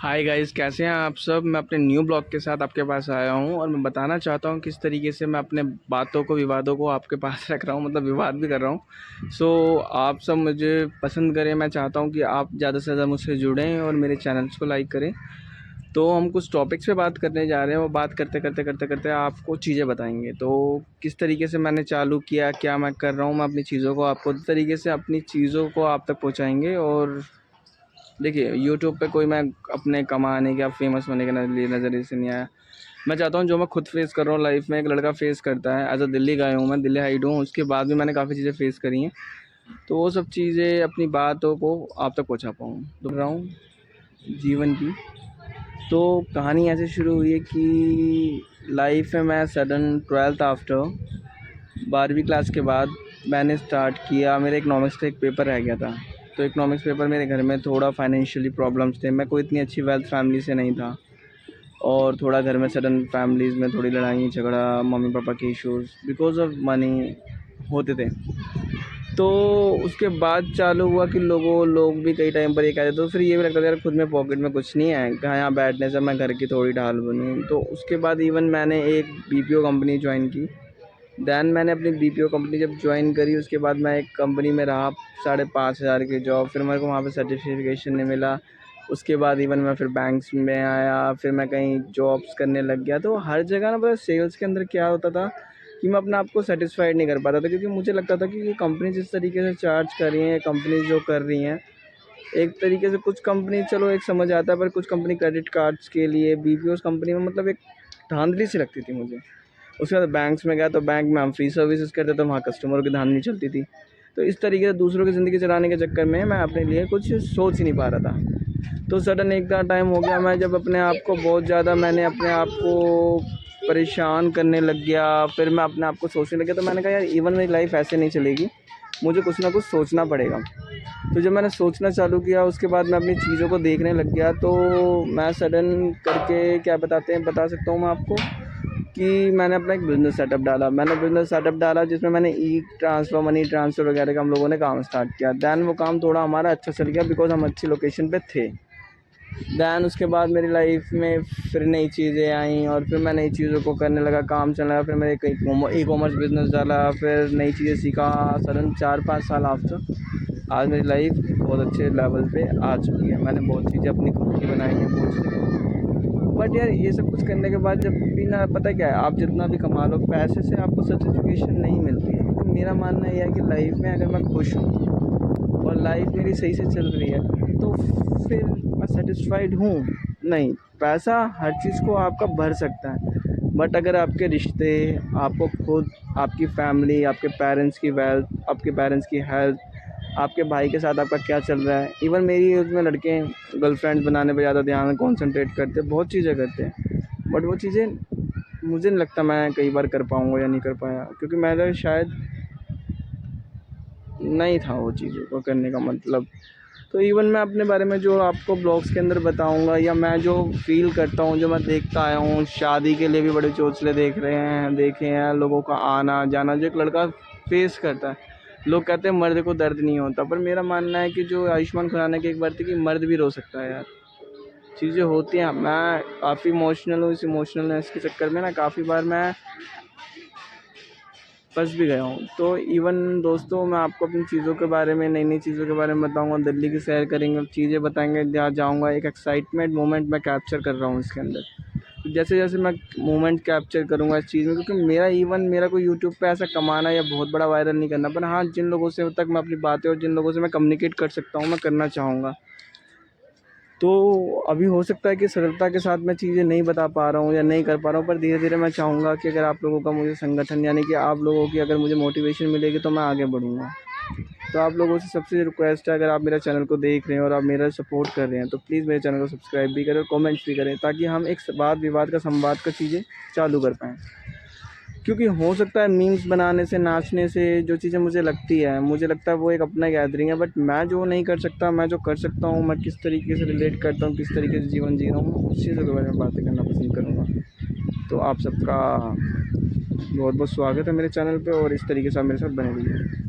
Hi guys, कैसे हैं आप सब। मैं अपने न्यू ब्लॉग के साथ आपके पास आया हूं और मैं बताना चाहता हूं किस तरीके से मैं अपने बातों को विवादों को आपके पास रख रहा हूं, मतलब विवाद भी कर रहा हूं। आप सब मुझे पसंद करें। मैं चाहता हूं कि आप ज़्यादा से ज़्यादा मुझसे जुड़ें और मेरे चैनल्स को लाइक करें। तो हम कुछ टॉपिक्स पे बात करने जा रहे हैं। वो बात करते करते करते करते आपको चीज़ें बताएंगे। तो किस तरीके से मैंने चालू किया, क्या मैं कर रहा हूँ, मैं अपनी चीज़ों को आपको तरीके से अपनी चीज़ों को आप तक पहुँचाएंगे। और देखिए, यूट्यूब पे कोई मैं अपने कमाने या फेमस होने के नज़रिए से नहीं आया। मैं चाहता हूँ जो मैं खुद फेस कर रहा हूँ लाइफ में, एक लड़का फेस करता है। एज अ दिल्ली का हूँ मैं, दिल्ली हाइट हूँ। उसके बाद भी मैंने काफ़ी चीज़ें फेस करी हैं। तो वो सब चीज़ें, अपनी बातों को आप तक पहुँचा पाऊँ तो रहा हूँ जीवन की। तो कहानी ऐसे शुरू हुई है कि लाइफ में मैं सडन 12th आफ्टर 12वीं क्लास के बाद मैंने स्टार्ट किया। मेरे इकनॉमिक्स का एक पेपर रह गया था। तो इकनॉमिक्स पेपर, मेरे घर में थोड़ा फाइनेंशियली प्रॉब्लम्स थे। मैं कोई इतनी अच्छी वेल्थ फैमिली से नहीं था। और थोड़ा घर में सडन फैमिलीज़ में थोड़ी लड़ाई झगड़ा, मम्मी पापा के इश्यूज़ बिकॉज ऑफ मनी होते थे। तो उसके बाद चालू हुआ कि लोग भी कई टाइम पर ये कहते, तो फिर ये भी लगता था यार खुद में पॉकेट में कुछ नहीं है, कहाँ यहाँ बैठने से मैं घर की थोड़ी ढाल बनूँ। तो उसके बाद इवन मैंने एक बीपीओ कंपनी ज्वाइन की। दैन मैंने अपनी बीपीओ कंपनी जब ज्वाइन करी, उसके बाद मैं एक कंपनी में रहा 5,500 की जॉब। फिर मेरे को वहाँ पे सर्टिफिकेशन नहीं मिला। उसके बाद इवन मैं फिर बैंक्स में आया, फिर मैं कहीं जॉब्स करने लग गया। तो हर जगह ना पता सेल्स के अंदर क्या होता था कि मैं अपने आप को सेटिस्फाइड नहीं कर पाता था, क्योंकि मुझे लगता था कि ये कंपनी जिस तरीके से चार्ज कर रही हैं, कंपनी जो कर रही हैं, एक तरीके से कुछ कंपनी चलो एक समझ आता है, पर कुछ कंपनी क्रेडिट कार्ड्स के लिए बीपीओ कंपनी में मतलब एक धांधली सी लगती थी मुझे। उसके बाद बैंक्स में गया, तो बैंक में हम फ्री सर्विसेज करते तो वहाँ कस्टमरों की धांधली चलती थी। तो इस तरीके से दूसरों की ज़िंदगी चलाने के चक्कर में मैं अपने लिए कुछ सोच ही नहीं पा रहा था। तो सडन एक टाइम हो गया, मैं जब अपने आप को बहुत ज़्यादा मैंने अपने आप को परेशान करने लग गया। फिर मैं अपने आप को सोचने लग गया। तो मैंने कहा यार इवन मेरी लाइफ ऐसे नहीं चलेगी, मुझे कुछ ना कुछ सोचना पड़ेगा। तो जब मैंने सोचना चालू किया, उसके बाद मैं अपनी चीज़ों को देखने लग गया। तो मैं सडन करके क्या बता सकता हूँ मैं आपको कि मैंने अपना एक बिज़नेस सेटअप डाला जिसमें मैंने ई ट्रांसफ़र, मनी ट्रांसफ़र वगैरह का हम लोगों ने काम स्टार्ट किया। दैन वो काम थोड़ा हमारा अच्छा चल गया बिकॉज़ हम अच्छी लोकेशन पे थे। दैन उसके बाद मेरी लाइफ में फिर नई चीज़ें आईं और फिर मैं नई चीज़ों को करने लगा, काम चलने लगा। फिर मैंने ई कॉमर्स बिज़नेस डाला, फिर नई चीज़ें सीखा। सडन 4-5 साल आफ्टर आज मेरी लाइफ बहुत अच्छे लेवल पे आ चुकी है। मैंने बहुत चीज़ें अपनी खुद की बनाई हैं, बहुत चीज़ें। बट यार ये सब कुछ करने के बाद जब भी ना, पता क्या है, आप जितना भी कमा लो, पैसे से आपको सर्टिफिकेशन नहीं मिलती है। तो मेरा मानना यह है कि लाइफ में अगर मैं खुश हूँ और लाइफ मेरी सही से चल रही है, तो फिर मैं सेटिस्फाइड हूँ। नहीं, पैसा हर चीज़ को आपका भर सकता है, बट अगर आपके रिश्ते, आपको खुद, आपकी फैमिली, आपके पेरेंट्स की वेल्थ, आपके पेरेंट्स की हेल्थ, आपके भाई के साथ आपका क्या चल रहा है। इवन मेरी एज में लड़के गर्लफ्रेंड बनाने पे ज़्यादा ध्यान कॉन्सेंट्रेट करते हैं, बहुत चीज़ें करते हैं। बट वो चीज़ें मुझे नहीं लगता मैं कई बार कर पाऊँगा या नहीं कर पाया, क्योंकि मेरा शायद नहीं था वो चीज़ों को करने का मतलब। तो इवन मैं अपने बारे में जो आपको ब्लॉग्स के अंदर बताऊंगा, या मैं जो फ़ील करता हूँ, जो मैं देखता आया हूँ, शादी के लिए भी बड़े चोचले देखे हैं लोगों का आना जाना, जो एक लड़का फेस करता है। लोग कहते हैं मर्द को दर्द नहीं होता, पर मेरा मानना है कि जो आयुष्मान खुराना की एक बात थी कि मर्द भी रो सकता है यार। चीज़ें होती हैं। मैं काफ़ी इमोशनल हूँ। इस इमोशनलनेस के चक्कर में ना काफ़ी बार मैं फँस भी गया हूँ। तो इवन दोस्तों, मैं आपको अपनी चीज़ों के बारे में, नई-नई चीज़ों के बारे में बताऊँगा, दिल्ली की सैर करेंगे, चीज़ें बताएँगे, जहाँ जाऊँगा। एक एक्साइटमेंट मोमेंट मैं कैप्चर कर रहा हूँ इसके अंदर। तो जैसे-जैसे मैं मोमेंट कैप्चर करूँगा इस चीज़ में, क्योंकि मेरा कोई यूट्यूब पे ऐसा कमाना या बहुत बड़ा वायरल नहीं करना, पर हाँ, जिन लोगों से तक मैं अपनी बातें और जिन लोगों से मैं कम्युनिकेट कर सकता हूँ, मैं करना चाहूँगा। तो अभी हो सकता है कि सरलता के साथ मैं चीज़ें नहीं बता पा रहा हूँ या नहीं कर पा रहा हूँ, पर धीरे-धीरे मैं चाहूँगा कि अगर आप लोगों का मुझे संगठन, यानी कि आप लोगों की अगर मुझे मोटिवेशन मिलेगी, तो मैं आगे बढ़ूँगा। तो आप लोगों से सबसे रिक्वेस्ट है, अगर आप मेरा चैनल को देख रहे हैं और आप मेरा सपोर्ट कर रहे हैं, तो प्लीज़ मेरे चैनल को सब्सक्राइब भी करें और कमेंट्स भी करें, ताकि हम एक वाद-विवाद का संवाद का चीज़ें चालू कर पाएँ। क्योंकि हो सकता है मीम्स बनाने से, नाचने से, जो चीज़ें मुझे लगती है, मुझे लगता है वो एक अपना गैदरिंग है। बट मैं जो नहीं कर सकता, मैं जो कर सकता हूँ, मैं किस तरीके से रिलेट करता हूँ, किस तरीके से जीवन जी रहा हूँ, उस चीज़ों के बारे में बातें करना पसंद करूँगा। तो आप सबका बहुत बहुत स्वागत है मेरे चैनल पे, और इस तरीके से आप मेरे साथ बने रहिए।